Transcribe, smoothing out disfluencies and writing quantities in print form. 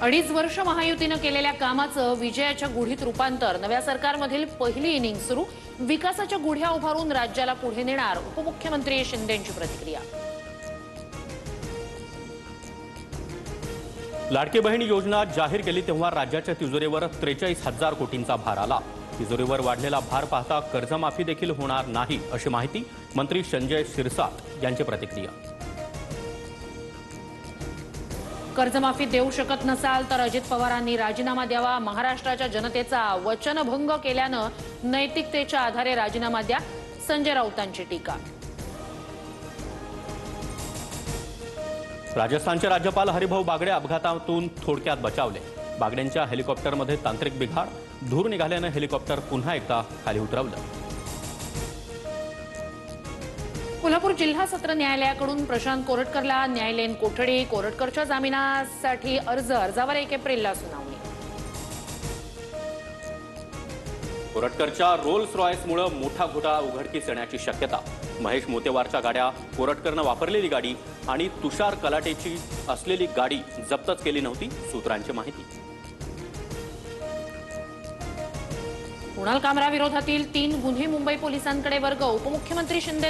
2.5 वर्ष महायुतीनं केलेल्या कामाचं विजयाच्या गुढीत रूपांतर. नव्या सरकारमधील पहिली इनिंग सुरू. विकासाच्या गुढ्या उभारून राज्याला पुढे नेणार उपमुख्यमंत्री शिंदेंची प्रतिक्रिया. लाडकी बहीण योजना जाहीर केली तेव्हा राज्याच्या तिजोरीवर 43,000 कोटींचा भार आला. तिजोरीवर वाढलेला भार पाहता कर्जमाफी देखील होणार नाही अशी माहिती मंत्री संजय शिरसाट यांची प्रतिक्रिया. कर्जमाफी देऊ शकत नसाल तर अजित पवारांनी राजीनामा द्यावा. महाराष्ट्राच्या जनतेचा वचनभंग केल्यानं नैतिकतेच्या आधारे राजीनामा द्या. संजय राऊतांची टीका. राजस्थानचे राज्यपाल हरिभाऊ बागडे अपघातातून थोडक्यात बचावले. बागडेंच्या हेलिकॉप्टरमध्ये तांत्रिक बिघाड. धूर निघाल्यानं हेलिकॉप्टर पुन्हा एकदा खाली उतरवलं. कोल्हापूर जिल्हा सत्र न्यायालयाकडून प्रशांत कोरटकरला न्यायालयीन कोठडी. कोरटकरच्या जामिनासाठी अर्जावर 1 एप्रिलला सुनावणी. कोरटकरच्या रोल्स रॉयसमुळे मोठा घोटाळा उघडकीस येण्याची शक्यता. महेश मोतेवारच्या गाड्या कोरटकरनं वापरलेली गाडी आणि तुषार कलाटेची असलेली गाडी जप्तच केली नव्हती, सूत्रांची माहिती. कुणाल कामरा विरोधातील 3 गुन्हे मुंबई पोलिसांकडे वर्ग. उपमुख्यमंत्री शिंदे